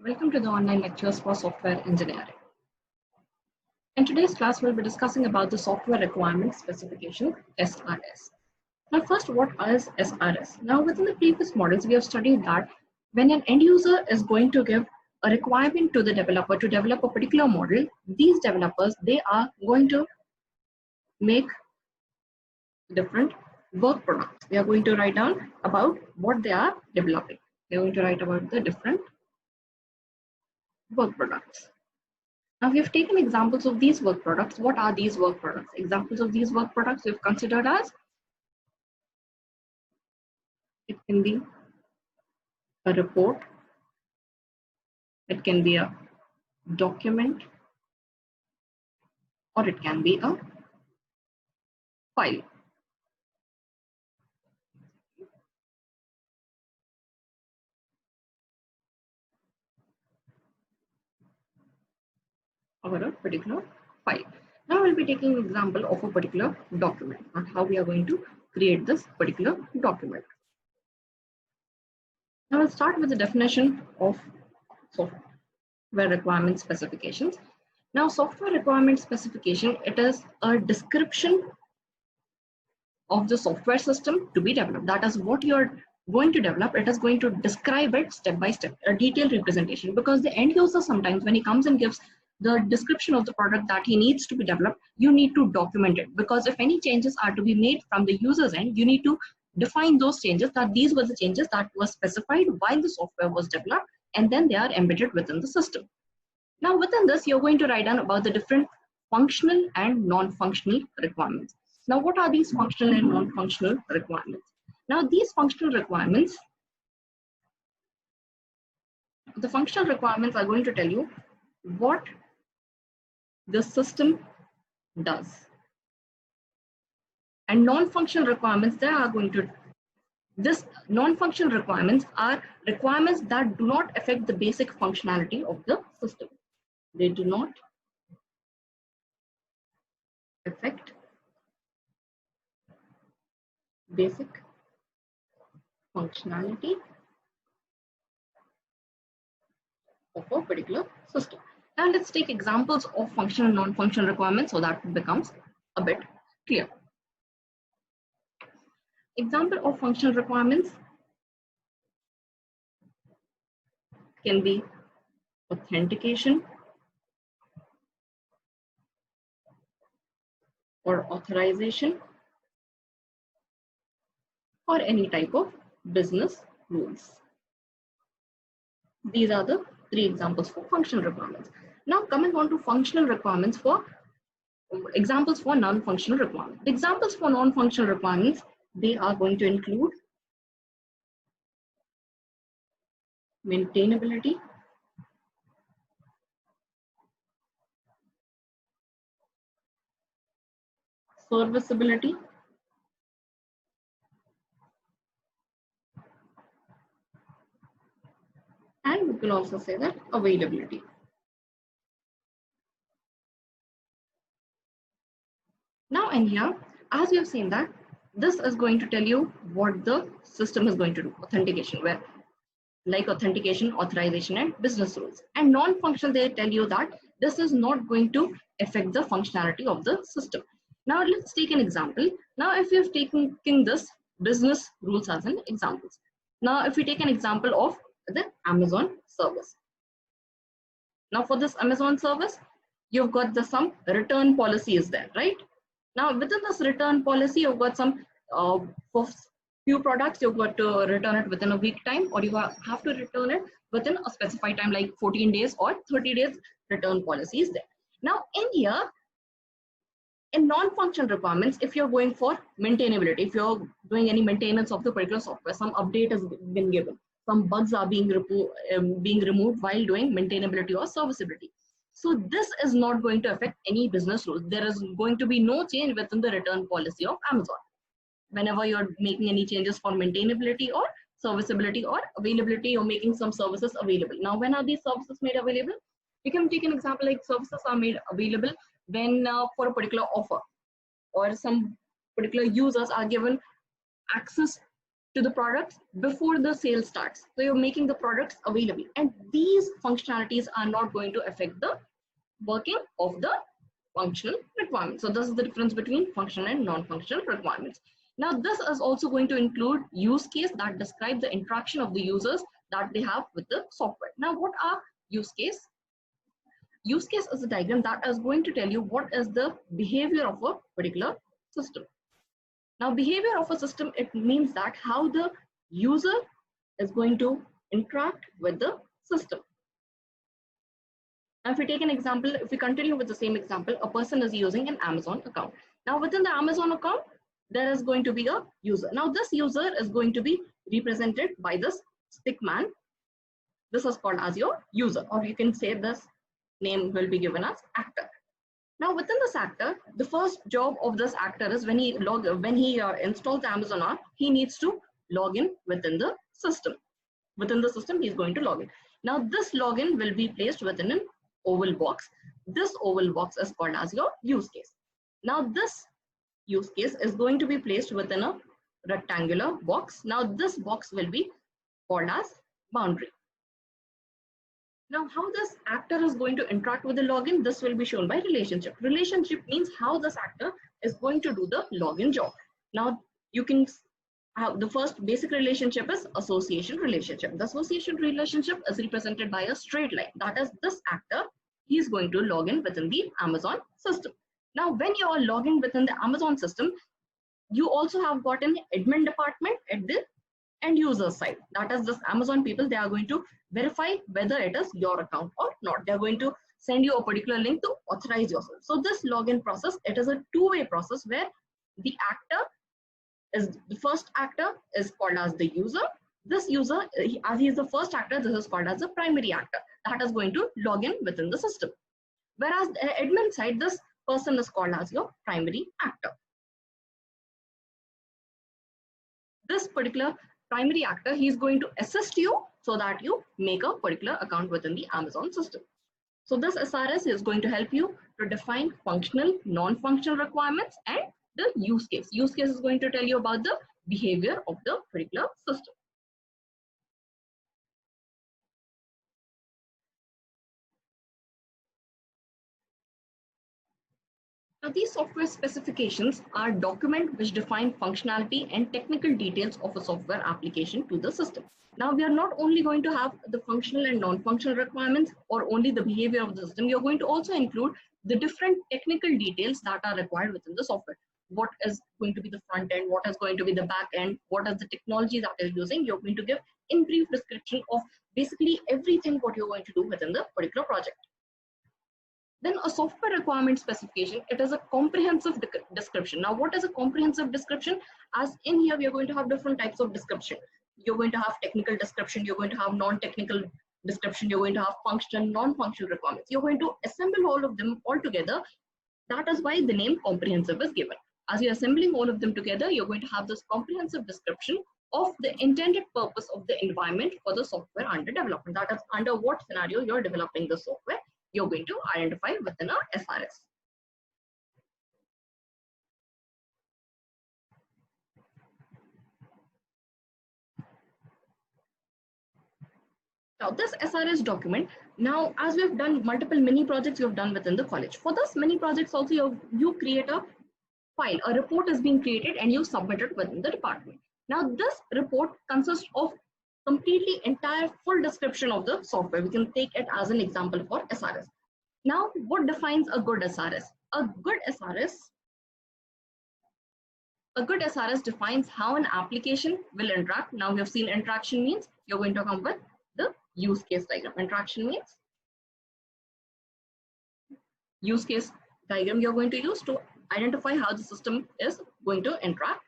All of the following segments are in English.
Welcome to the online lectures for software engineering. In today's class, we'll be discussing about the software requirement specification, SRS. Now, first, what is SRS? Now, within the previous models, we have studied that when an end user is going to give a requirement to the developer to develop a particular model, these developers, they are going to make different work products. We are going to write down about what they are developing. We are going to write about the different work products. Now, we've taken examples of these work products. What are these work products? Examples of these work products we've considered as it can be a report, it can be a document, or it can be a file. Or a particular file. Now we'll be taking an example of a particular document and how we are going to create this particular document. Now we'll start with the definition of software requirement specifications. Now, software requirement specification, it is a description of the software system to be developed. That is what you're going to develop. It is going to describe it step by step, a detailed representation, because the end user sometimes when he comes and gives the description of the product that he needs to be developed, you need to document it, because if any changes are to be made from the user's end, you need to define those changes, that these were the changes that were specified while the software was developed, and then they are embedded within the system. Now within this, you're going to write down about the different functional and non-functional requirements. Now, what are these functional and non-functional requirements? Now, these functional requirements, the functional requirements are going to tell you what the system does. And non-functional requirements, they are going to, this non-functional requirements are requirements that do not affect the basic functionality of the system. They do not affect basic functionality of a particular system. Now let's take examples of functional and non-functional requirements so that it becomes a bit clear. Example of functional requirements can be authentication or authorization or any type of business rules. These are the three examples for functional requirements. Now coming on to functional requirements for examples for non-functional requirements. The examples for non-functional requirements, they are going to include maintainability, serviceability, and we can also say that availability. Now in here, as we have seen that this is going to tell you what the system is going to do. Authentication, where like authentication, authorization, and business rules. And non-functional, they tell you that this is not going to affect the functionality of the system. Now let's take an example. Now if you've taken this business rules as an example. Now if we take an example of the Amazon service. Now for this Amazon service, you've got some return policy is there, right? Now within this return policy, you've got some for few products, you've got to return it within a week time, or you have to return it within a specified time like 14 days or 30 days return policy is there. Now in here, in non-functional requirements, if you're going for maintainability, if you're doing any maintenance of the particular software, some update has been given, some bugs are being removed while doing maintainability or serviceability. So this is not going to affect any business rules. There is going to be no change within the return policy of Amazon. Whenever you're making any changes for maintainability or serviceability or availability, or making some services available. Now, when are these services made available? You can take an example like services are made available when for a particular offer, or some particular users are given access to the products before the sale starts. So you're making the products available, and these functionalities are not going to affect the working of the functional requirements. So this is the difference between functional and non-functional requirements. Now this is also going to include use case that describe the interaction of the users that they have with the software. Now what are use case? Use case is a diagram that is going to tell you what is the behavior of a particular system. Now behavior of a system, it means that how the user is going to interact with the system. Now if we take an example, if we continue with the same example, a person is using an Amazon account. Now within the Amazon account, there is going to be a user. Now this user is going to be represented by this stick man. This is called as your user, or you can say this name will be given as actor. Now within this actor, the first job of this actor is when he installs the Amazon app, he needs to log in within the system. Within the system, he's going to log in. Now this login will be placed within an oval box. This oval box is called as your use case. Now this use case is going to be placed within a rectangular box. Now this box will be called as boundary. Now how this actor is going to interact with the login, this will be shown by relationship. Relationship means how this actor is going to do the login job. Now you can have the first basic relationship is association relationship. The association relationship is represented by a straight line. That is, this actor, he is going to log in within the Amazon system. Now when you are logging within the Amazon system, you also have got an admin department at the end user side. That is, this Amazon people, they are going to verify whether it is your account or not. They are going to send you a particular link to authorize yourself. So this login process, it is a two-way process where the actor is the first actor is called as the user. This user, as he is the first actor, this is called as the primary actor that is going to log in within the system. Whereas the admin side, this person is called as your primary actor. This particular primary actor, he is going to assist you so that you make a particular account within the Amazon system. So this SRS is going to help you to define functional, non-functional requirements and the use case. Use case is going to tell you about the behavior of the particular system. Now these software specifications are documents which define functionality and technical details of a software application to the system. Now we are not only going to have the functional and non-functional requirements or only the behavior of the system, you're going to also include the different technical details that are required within the software. What is going to be the front end, what is going to be the back end, what is the technology that is using. You're going to give in brief description of basically everything what you're going to do within the particular project. Then a software requirement specification, it is a comprehensive description. Now what is a comprehensive description? As in here we are going to have different types of description. You're going to have technical description, you're going to have non-technical description, you're going to have functional, non-functional requirements. You're going to assemble all of them all together. That is why the name comprehensive is given. As you're assembling all of them together, you're going to have this comprehensive description of the intended purpose of the environment for the software under development. That is, under what scenario you're developing the software, you're going to identify within a SRS. Now this SRS document, now as we have done multiple mini projects you have done within the college. For this mini projects also you create a file, a report is being created and you submit it within the department. Now this report consists of completely entire full description of the software. We can take it as an example for SRS. Now what defines a good SRS? A good SRS defines how an application will interact. Now we have seen interaction means, you're going to come with the use case diagram. Interaction means use case diagram you're going to use to identify how the system is going to interact.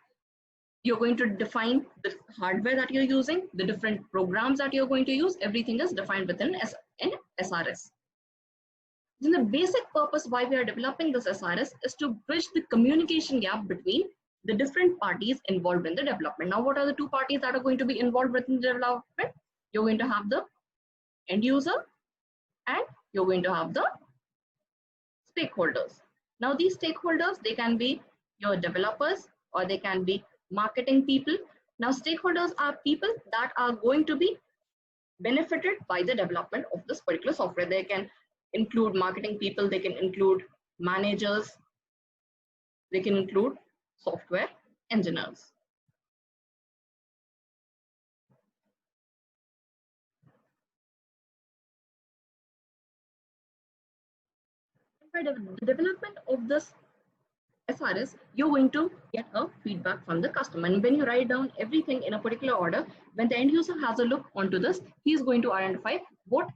You're going to define the hardware that you're using, the different programs that you're going to use. Everything is defined within an SRS. Then the basic purpose why we are developing this SRS is to bridge the communication gap between the different parties involved in the development. Now, what are the two parties that are going to be involved within the development? You're going to have the end user and you're going to have the stakeholders. Now, these stakeholders, they can be your developers or they can be marketing people. Now, stakeholders are people that are going to be benefited by the development of this particular software. They can include marketing people, they can include managers, they can include software engineers. By the development of this SRS, you're going to get a feedback from the customer. And when you write down everything in a particular order, when the end user has a look onto this, he's going to identify what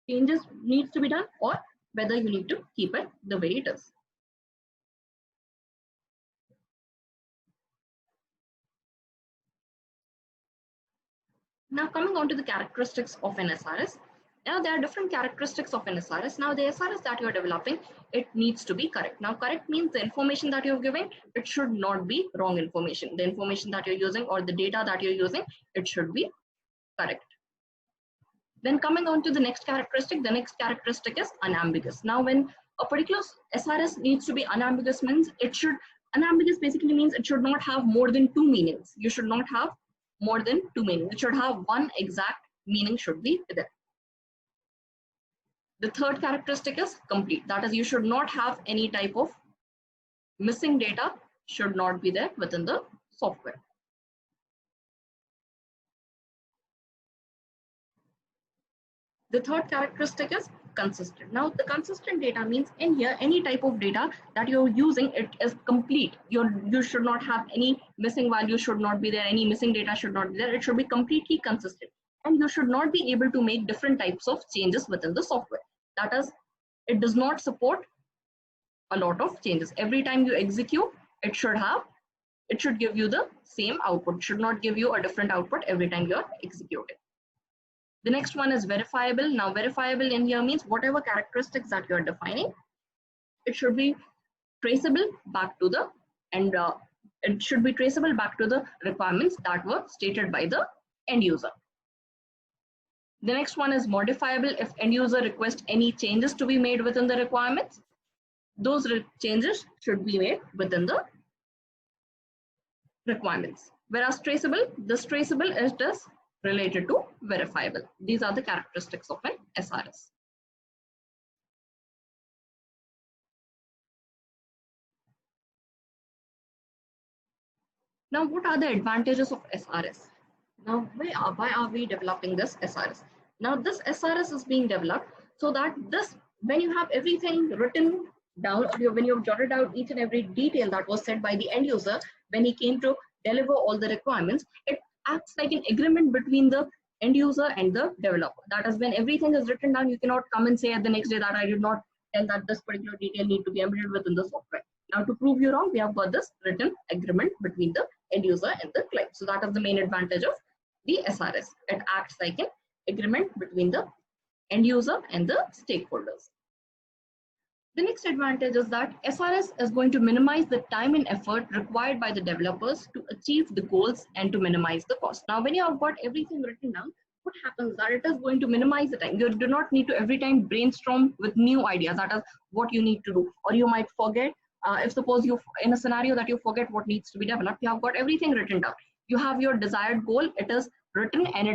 changes needs to be done or whether you need to keep it the way it is. Now coming on to the characteristics of an SRS. Now there are different characteristics of an SRS. Now the SRS that you're developing, it needs to be correct. Now correct means the information that you're giving, it should not be wrong information. The information that you're using or the data that you're using, it should be correct. Then coming on to the next characteristic is unambiguous. Now when a particular SRS needs to be unambiguous means unambiguous basically means it should not have more than two meanings. You should not have more than two meanings. It should have one exact meaning should be there. The third characteristic is complete. That is, you should not have any type of missing data should not be there within the software. The third characteristic is consistent. Now the consistent data means in here any type of data that you're using, it is complete. You should not have any missing value should not be there, any missing data should not be there. It should be completely consistent, and you should not be able to make different types of changes within the software. That is, it does not support a lot of changes. Every time you execute, it should give you the same output. It should not give you a different output every time you're executing. The next one is verifiable. Now verifiable in here means whatever characteristics that you're defining, it should be traceable back to the requirements that were stated by the end user. The next one is modifiable. If end user requests any changes to be made within the requirements, those changes should be made within the requirements. Whereas traceable, this traceable is just related to verifiable. These are the characteristics of an SRS. Now, what are the advantages of SRS? Now, why are we developing this SRS? Now, this SRS is being developed so that when you have everything written down, or when you've jotted out each and every detail that was said by the end user, when he came to deliver all the requirements, it acts like an agreement between the end user and the developer. That is, when everything is written down, you cannot come and say at the next day that I did not tell that this particular detail need to be embedded within the software. Now, to prove you wrong, we have got this written agreement between the end user and the client. So that is the main advantage of the SRS. It acts like an agreement between the end user and the stakeholders. The next advantage is that SRS is going to minimize the time and effort required by the developers to achieve the goals and to minimize the cost. Now, when you have got everything written down, what happens that it is going to minimize the time. You do not need to every time brainstorm with new ideas. That is what you need to do. Or you might forget, if suppose you in a scenario that you forget what needs to be developed, you have got everything written down. You have your desired goal, it is written, and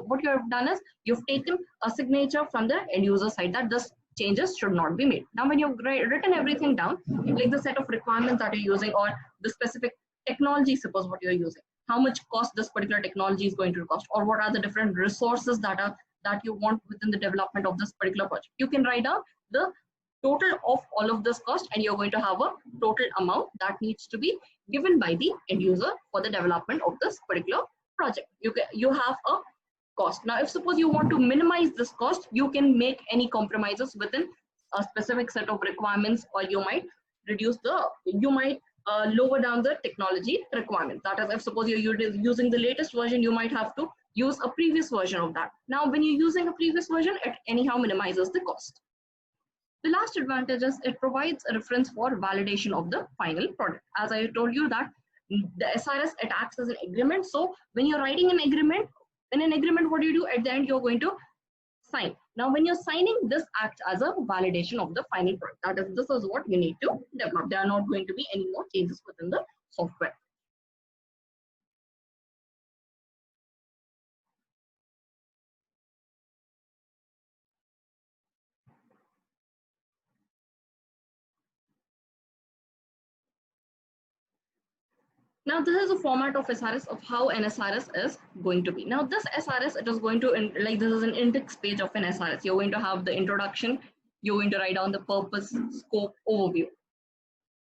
what you have done is you've taken a signature from the end user side that this changes should not be made. Now, when you've written everything down, like the set of requirements that you're using or the specific technology, suppose what you're using, how much cost this particular technology is going to cost, or what are the different resources that you want within the development of this particular project. You can write down the total of all of this cost, and you're going to have a total amount that needs to be given by the end user for the development of this particular project. You have a cost. Now, if suppose you want to minimize this cost, you can make any compromises within a specific set of requirements, or you might lower down the technology requirements. That is, if suppose you're using the latest version, you might have to use a previous version of that. Now, when you're using a previous version, it anyhow minimizes the cost. The last advantage is it provides a reference for validation of the final product. As I told you that the SRS, it acts as an agreement. So when you're writing an agreement, in an agreement, what do you do? At the end, you're going to sign. Now, when you're signing, this acts as a validation of the final product. That is, this is what you need to develop. There are not going to be any more changes within the software. Now this is a format of SRS of how an SRS is going to be. Now this SRS, it is going to, like this is an index page of an SRS. You're going to have the introduction, you're going to write down the purpose, scope, overview.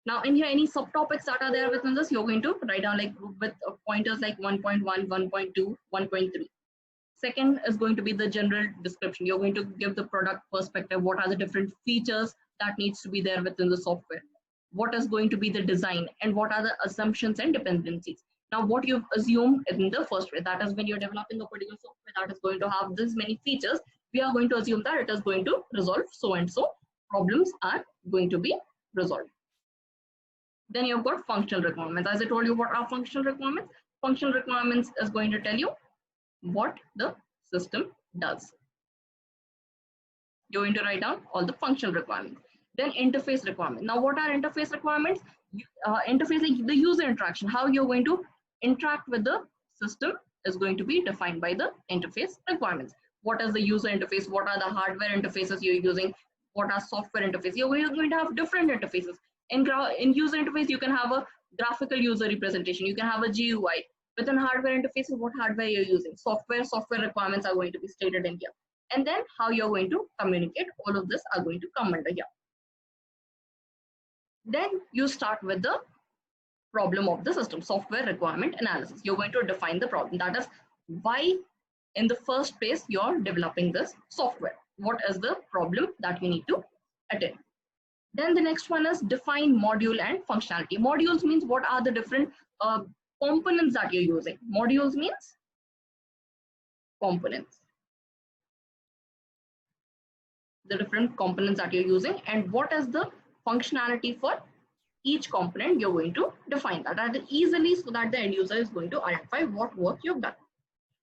Now in here, any subtopics that are there within this, you're going to write down like with pointers like 1.1, 1.2, 1.3. Second is going to be the general description. You're going to give the product perspective. What are the different features that needs to be there within the software? What is going to be the design, and what are the assumptions and dependencies? Now, what you've assumed in the first way, that is when you're developing a particular software that is going to have this many features, we are going to assume that it is going to resolve so and so problems are going to be resolved. Then you've got functional requirements. As I told you, what are functional requirements? Functional requirements is going to tell you what the system does. You're going to write down all the functional requirements. Then interface requirement. Now, what are interface requirements? Interface, like the user interaction, how you're going to interact with the system is going to be defined by the interface requirements. What is the user interface? What are the hardware interfaces you're using? What are software interfaces? You're going to have different interfaces. In user interface, you can have a graphical user representation. You can have a GUI. Within hardware interfaces, what hardware you're using? Software requirements are going to be stated in here. And then how you're going to communicate, all of this are going to come under here. Then you start with the problem of the system, software requirement analysis. You're going to define the problem. That is why in the first place you're developing this software. What is the problem that you need to attend? Then the next one is define module and functionality. Modules means what are the different components that you're using. Modules means components. The different components that you're using, and what is the functionality for each component. You're going to define that easily so that the end user is going to identify what work you've done.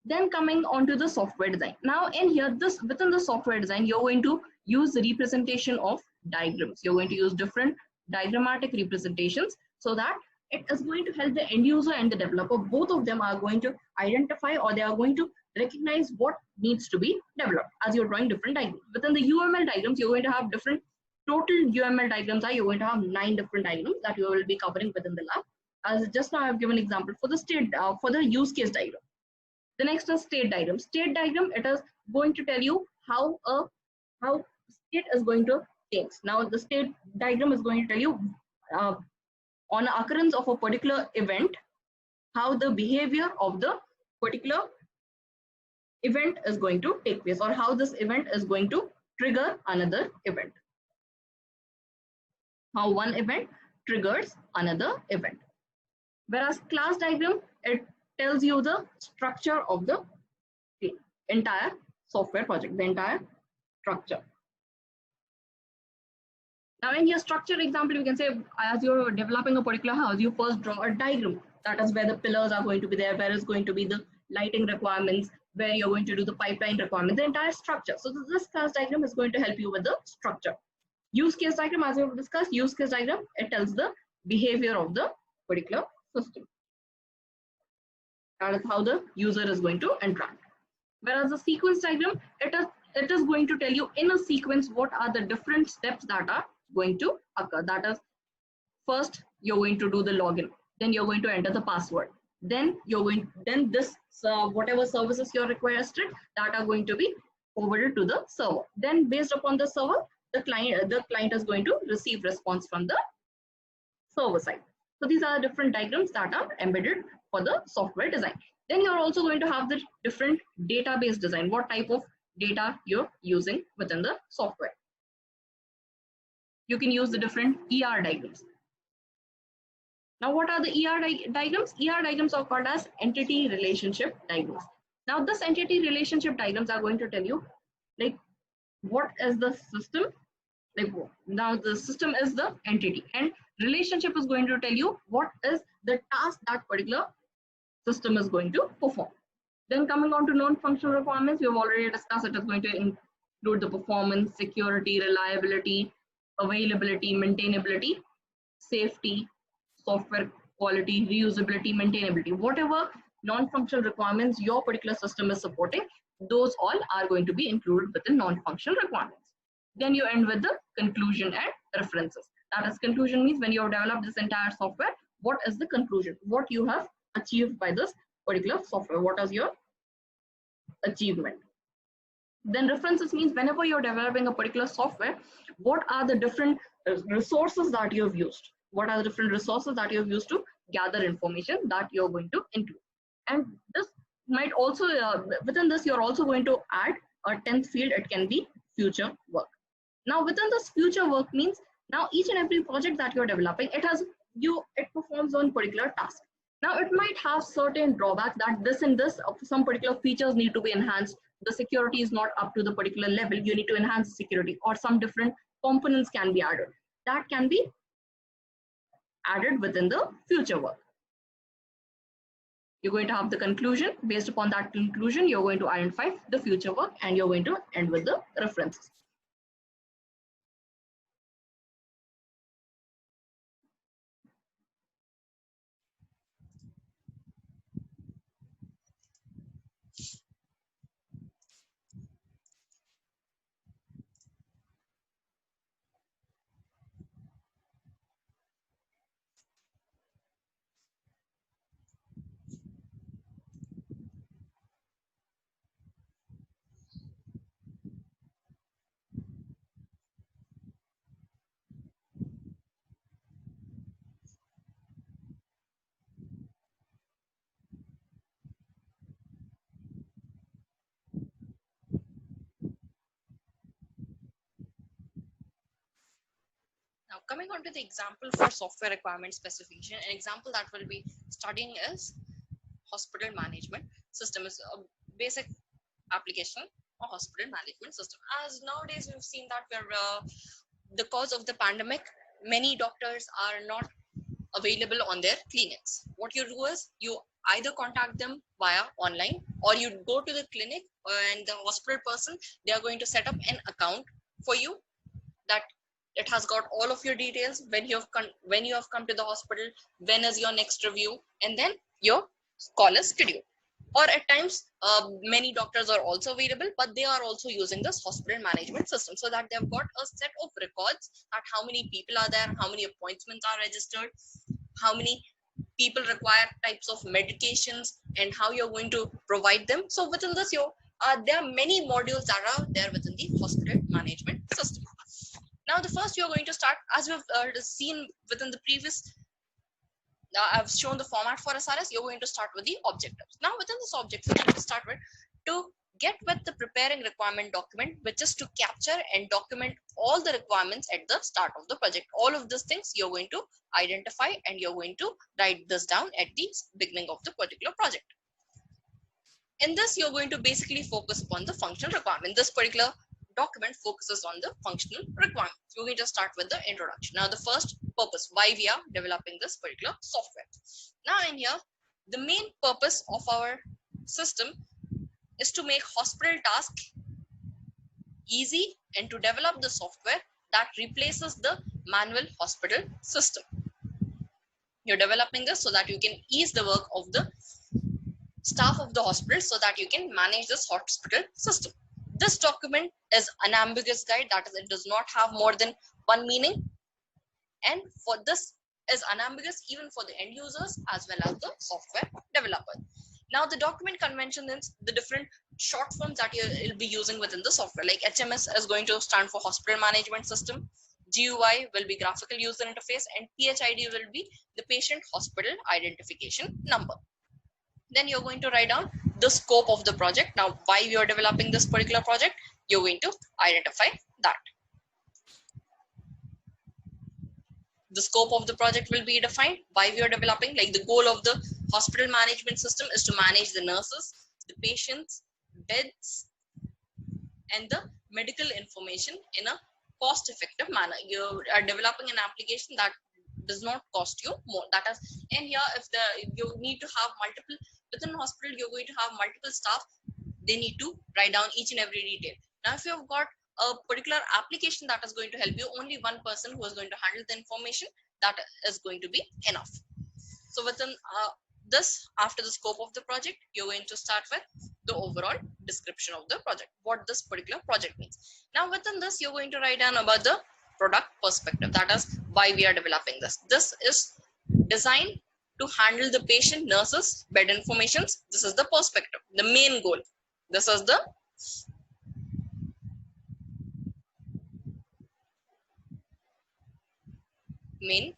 Then coming on to the software design. Now in here, within the software design, you're going to use the representation of diagrams. You're going to use different diagrammatic representations so that it is going to help the end user and the developer. Both of them are going to identify, or they are going to recognize what needs to be developed as you're drawing different diagrams. Within the UML diagrams, you're going to have different total UML diagrams. You're going to have 9 different diagrams that you will be covering within the lab. As just now I've given an example for the state, for the use case diagram. The next is state diagram. State diagram, it is going to tell you how state is going to change. Now the state diagram is going to tell you on occurrence of a particular event, how the behavior of the particular event is going to take place, or how this event is going to trigger another event. How one event triggers another event. Whereas class diagram, it tells you the structure of the entire software project, the entire structure. Now in your structure example, you can say as you're developing a particular house, you first draw a diagram. That is where the pillars are going to be there, where is going to be the lighting requirements, where you're going to do the pipeline requirements, the entire structure. So this class diagram is going to help you with the structure. Use case diagram, as we've discussed, use case diagram, it tells the behavior of the particular system. That is how the user is going to interact. Whereas the sequence diagram, it is going to tell you in a sequence what are the different steps that are going to occur. That is, first you're going to do the login, then you're going to enter the password, then whatever services you're requested, that are going to be forwarded to the server. Then based upon the server, the client is going to receive response from the server side. So these are the different diagrams that are embedded for the software design. Then you're also going to have the different database design, what type of data you're using within the software. You can use the different ER diagrams. Now, what are the ER diagrams? ER diagrams are called as entity relationship diagrams. Now, this entity relationship diagrams are going to tell you, like, what is the system? Like, now the system is the entity, and relationship is going to tell you what is the task that particular system is going to perform. Then coming on to non-functional requirements, we have already discussed it is going to include the performance, security, reliability, availability, maintainability, safety, software quality, reusability, maintainability. Whatever non-functional requirements your particular system is supporting, those all are going to be included within non-functional requirements. Then you end with the conclusion and references. That is, conclusion means when you have developed this entire software, what is the conclusion, what you have achieved by this particular software, what is your achievement. Then references means whenever you're developing a particular software, what are the different resources that you've used? What are the different resources that you've used to gather information that you're going to include? And this might also, within this, you're also going to add a 10th field. It can be future work. Now, within this future work means now each and every project that you're developing, it performs on particular task. Now, it might have certain drawbacks that this and this, some particular features need to be enhanced. The security is not up to the particular level. You need to enhance the security, or some different components can be added. That can be added within the future work. You're going to have the conclusion. Based upon that conclusion, you're going to identify the future work, and you're going to end with the references. Now, coming on to the example for software requirement specification, an example that we'll be studying is hospital management system. Is a basic application or hospital management system. As nowadays we've seen that the cause of the pandemic, many doctors are not available on their clinics. What you do is you either contact them via online, or you go to the clinic, and the hospital person, they are going to set up an account for you that it has got all of your details, when you have come to the hospital, when is your next review, and then your call is scheduled. Or at times, many doctors are also available, but they are also using this hospital management system, so that they've got a set of records that how many people are there, how many appointments are registered, how many people require types of medications, and how you're going to provide them. So within this, there are many modules that are there within the hospital management system. Now, the first you're going to start, as we've seen within the previous, I've shown the format for SRS, you're going to start with the objectives. Now, within this objective, you're going to start with to get with the preparing requirement document, which is to capture and document all the requirements at the start of the project. All of these things you're going to identify, and you're going to write this down at the beginning of the particular project. In this, you're going to basically focus upon the functional requirement. This particular document focuses on the functional requirements. We're going to start with the introduction. Now, the first purpose, why we are developing this particular software. Now, in here, the main purpose of our system is to make hospital tasks easy and to develop the software that replaces the manual hospital system. You're developing this so that you can ease the work of the staff of the hospital, so that you can manage this hospital system. This document is an ambiguous guide, that is, it does not have more than one meaning, and for this is unambiguous even for the end users as well as the software developer. Now, the document convention is the different short forms that you'll be using within the software. Like HMS is going to stand for hospital management system, GUI will be graphical user interface, and PHID will be the patient hospital identification number. Then you're going to write down the scope of the project. Now, why we are developing this particular project, you're going to identify that. The scope of the project will be defined, why we are developing, like the goal of the hospital management system is to manage the nurses, the patients, beds, and the medical information in a cost-effective manner. You are developing an application that does not cost you more. That is, and here, if you need to have multiple within a hospital, you're going to have multiple staff. They need to write down each and every detail. Now, if you've got a particular application that is going to help you, only one person who is going to handle the information, that is going to be enough. So within this, after the scope of the project, you're going to start with the overall description of the project, what this particular project means. Now, within this, you're going to write down about the product perspective, that is why we are developing this. This is Design to handle the patient, nurses, bed informations. This is the perspective, the main goal. This is the main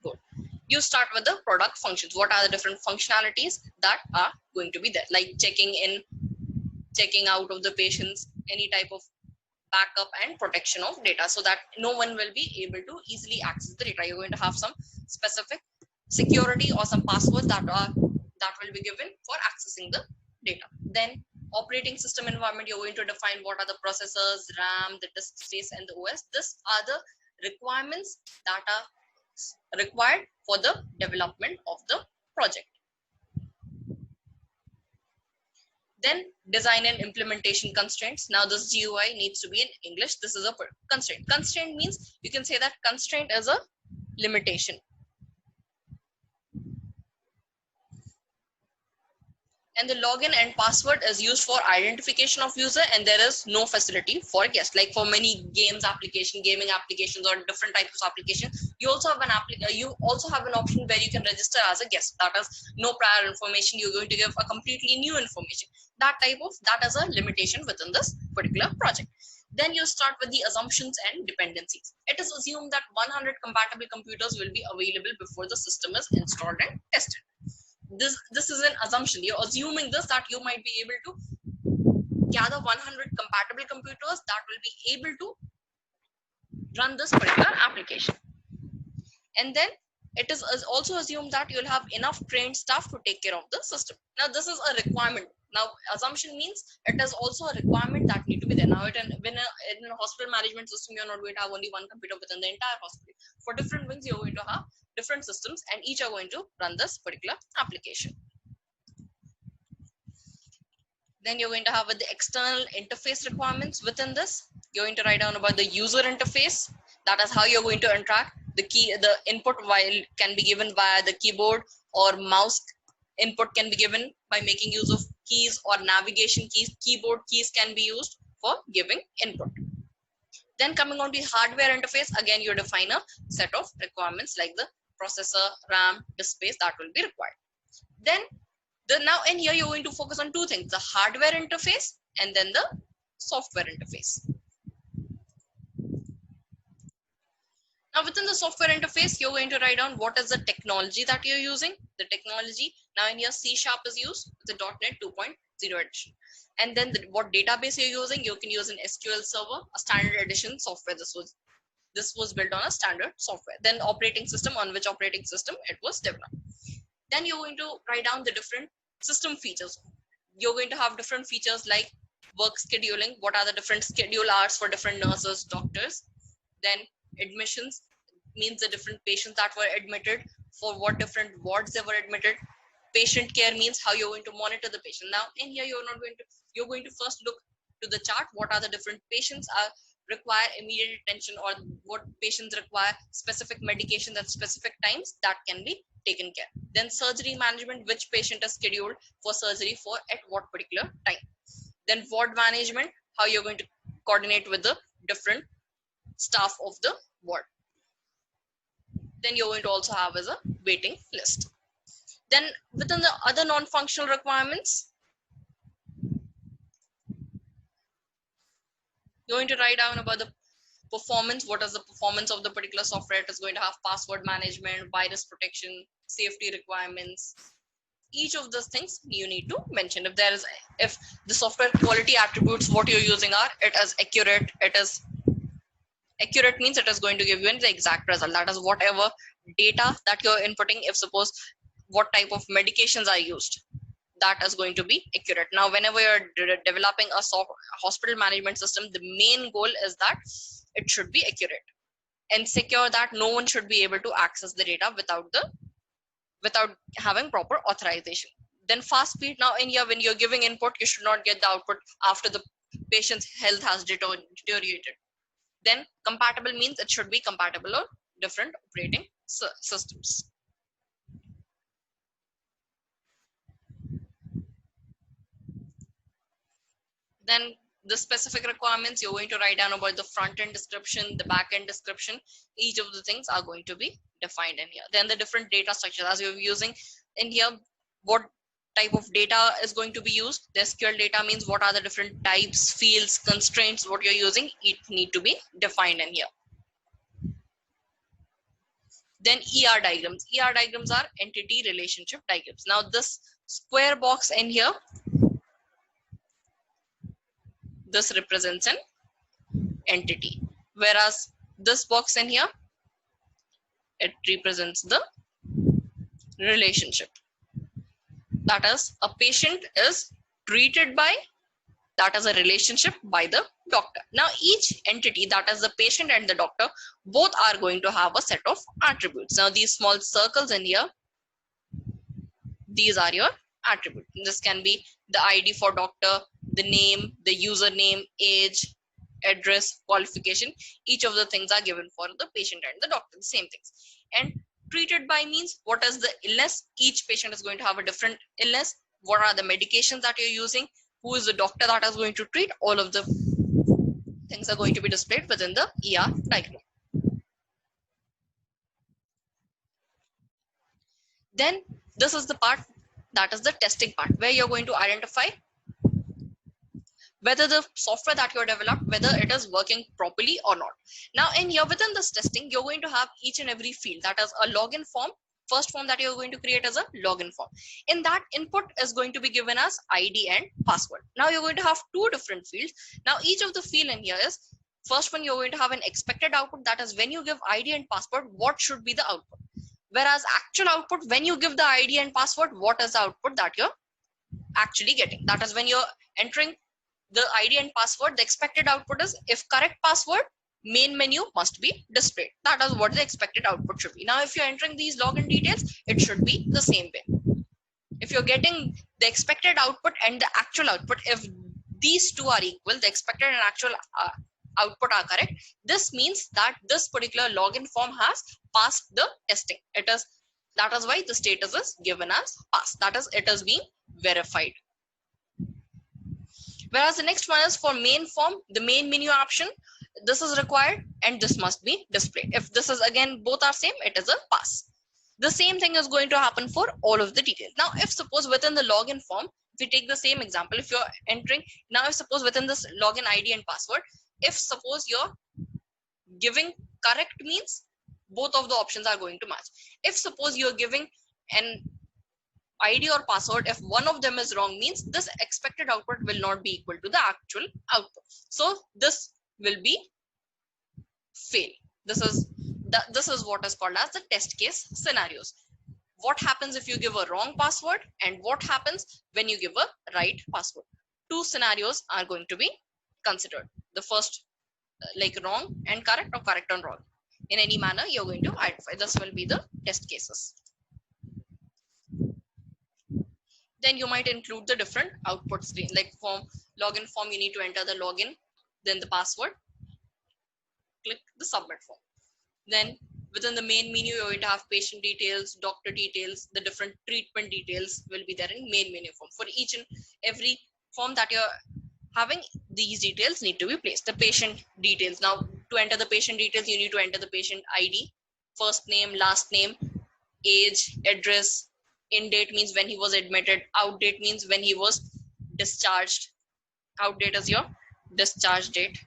goal. You start with the product functions. What are the different functionalities that are going to be there? Like checking in, checking out of the patients, any type of backup and protection of data, so that no one will be able to easily access the data. You're going to have some specific security or some passwords that will be given for accessing the data. Then operating system environment, you're going to define what are the processors, RAM, the disk space, and the OS. These are the requirements that are required for the development of the project. Then design and implementation constraints. Now this GUI needs to be in English. This is a constraint. Constraint means you can say that constraint is a limitation. And the login and password is used for identification of user, and there is no facility for guest. Like for many gaming applications or different types of applications, you also have an option where you can register as a guest. That is no prior information. You're going to give a completely new information. That is a limitation within this particular project. Then you start with the assumptions and dependencies. It is assumed that 100 compatible computers will be available before the system is installed and tested. This is an assumption. You're assuming this, that you might be able to gather 100 compatible computers that will be able to run this particular application. And then it is also assumed that you'll have enough trained staff to take care of the system. Now this is a requirement. Now assumption means it is also a requirement that need to be there. Now in a hospital management system, you're not going to have only one computer within the entire hospital. For different wings, you're going to have different systems, and each are going to run this particular application. Then you're going to have the external interface requirements. Within this, you're going to write down about the user interface. That is how you're going to interact. The input can be given via the keyboard, or mouse input can be given by making use of keys or navigation keys. Keyboard keys can be used for giving input. Then coming on to the hardware interface, again you define a set of requirements like the processor, RAM, disk space that will be required. Then now in here you're going to focus on two things: the hardware interface and then the software interface. Now within the software interface, you're going to write down what is the technology that you're using. The technology, now in here C# is used with the .NET 2.0 edition. And then what database you're using, you can use an SQL Server, a standard edition software. This was built on a standard software. Then operating system, on which operating system it was developed. Then you're going to write down the different system features. You're going to have different features like work scheduling. What are the different schedule hours for different nurses, doctors? Then admissions means the different patients that were admitted, for what different wards they were admitted. Patient care means how you're going to monitor the patient. Now in here you're going to first look to the chart. What are the different patients require immediate attention, or what patients require specific medications at specific times that can be taken care. Then surgery management, which patient is scheduled for surgery for at what particular time. Then ward management, how you're going to coordinate with the different staff of the ward. Then you're going to also have as a waiting list. Then within the other non-functional requirements, you're going to write down about the performance. What is the performance of the particular software? It is going to have password management, virus protection, safety requirements. Each of those things you need to mention. If the software quality attributes what you're using are, it is accurate. Accurate means it is going to give you the exact result. That is whatever data that you're inputting. If suppose what type of medications are used, that is going to be accurate. Now, whenever you're developing a hospital management system, the main goal is that it should be accurate and secure, that no one should be able to access the data without having proper authorization. Then fast speed. Now in here, when you're giving input, you should not get the output after the patient's health has deteriorated. Then compatible means it should be compatible on different operating systems. Then the specific requirements, you're going to write down about the front end description, the back end description. Each of the things are going to be defined in here. Then the different data structures as you're using in here, what type of data is going to be used. The SQL data means what are the different types, fields, constraints, what you're using, it need to be defined in here. Then ER diagrams. ER diagrams are entity relationship diagrams. Now this square box in here, this represents an entity, whereas this box in here, it represents the relationship. That is, a patient is treated by, that is a relationship by the doctor. Now each entity, that is the patient and the doctor, both are going to have a set of attributes. Now these small circles in here, these are your attributes. This can be the ID for doctor, the name, the username, age, address, qualification. Each of the things are given for the patient and the doctor, the same things. And treated by means what is the illness. Each patient is going to have a different illness. What are the medications that you're using? Who is the doctor that is going to treat? All of the things are going to be displayed within the ER diagram. Then this is the part, that is the testing part, where you're going to identify whether the software that you're developed, whether it is working properly or not. Now in here, within this testing, you're going to have each and every field, that is a login form. First form that you're going to create as a login form. In that, input is going to be given as ID and password. Now you're going to have two different fields. Now each of the field in here is, first one, you're going to have an expected output, that is when you give ID and password, what should be the output. Whereas actual output, when you give the ID and password, what is the output that you're actually getting. That is when you're entering the ID and password, the expected output is, if correct password, main menu must be displayed. That is what the expected output should be. Now if you're entering these login details, it should be the same way. If you're getting the expected output and the actual output, if these two are equal, the expected and actual output are correct, this means that this particular login form has passed the testing. That is why the status is given as pass. That is, it is being verified. Whereas the next one is for main form, the main menu option, this is required and this must be displayed. If this is again both are same, it is a pass. The same thing is going to happen for all of the details. Now if suppose within the login form, if we take the same example, if you're entering, now if suppose within this login ID and password, if suppose you're giving correct means both of the options are going to match. If suppose you're giving an ID or password, if one of them is wrong means this expected output will not be equal to the actual output. So this will be fail. This is what is called as the test case scenarios. What happens if you give a wrong password and what happens when you give a right password? Two scenarios are going to be considered. The first, like wrong and correct, or correct and wrong. In any manner, you're going to identify. This will be the test cases. Then you might include the different output screen, like form, login form, you need to enter the login, then the password, click the submit form. Then within the main menu, you're going to have patient details, doctor details, the different treatment details will be there in main menu form. For each and every form that you're having, these details need to be placed. The patient details. Now to enter the patient details, you need to enter the patient ID, first name, last name, age, address. In date means when he was admitted. Out date means when he was discharged. Out date is your discharge date.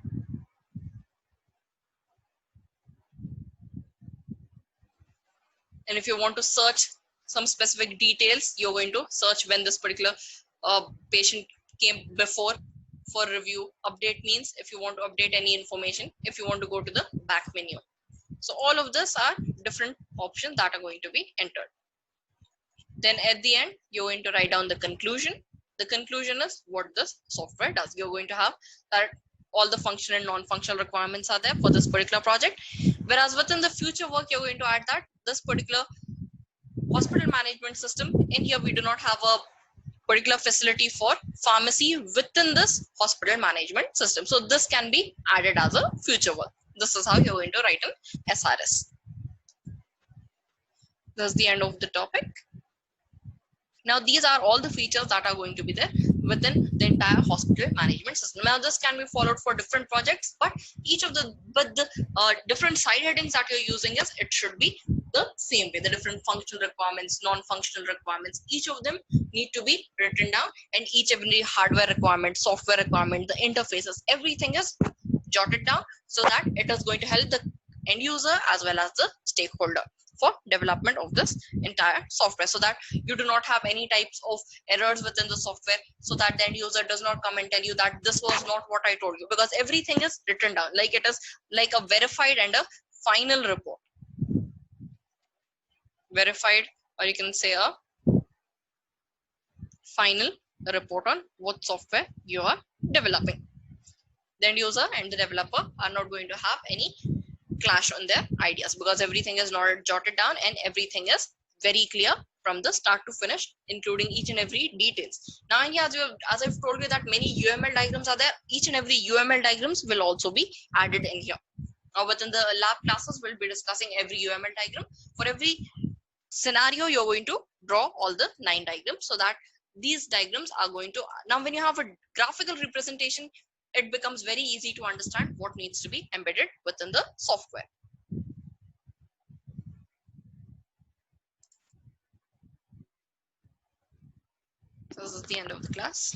And if you want to search some specific details, you're going to search when this particular patient came before for review. Update means if you want to update any information, if you want to go to the back menu. So all of this are different options that are going to be entered. Then at the end, you're going to write down the conclusion. The conclusion is what this software does. You're going to have that all the functional and non-functional requirements are there for this particular project. Whereas within the future work, you're going to add that this particular hospital management system, in here we do not have a particular facility for pharmacy within this hospital management system. So this can be added as a future work. This is how you're going to write an SRS. That's the end of the topic. Now these are all the features that are going to be there. within the entire hospital management system. Now this can be followed for different projects, but the different side headings that you're using is it should be the same way. The different functional requirements, non-functional requirements, each of them need to be written down, and each every hardware requirement, software requirement, the interfaces, everything is jotted down so that it is going to help the end user as well as the stakeholder for development of this entire software, so that you do not have any types of errors within the software, so that the end user does not come and tell you that this was not what I told you, because everything is written down, like it is like a verified and a final report. Verified, or you can say a final report on what software you are developing. The end user and the developer are not going to have any clash on their ideas, because everything is not jotted down and everything is very clear from the start to finish, including each and every details. Now, as I've told you that many UML diagrams are there, each and every UML diagrams will also be added in here. Now, within the lab classes, we'll be discussing every UML diagram. For every scenario, you're going to draw all the 9 diagrams, so that these diagrams are going to, now when you have a graphical representation, it becomes very easy to understand what needs to be embedded within the software. So this is the end of the class.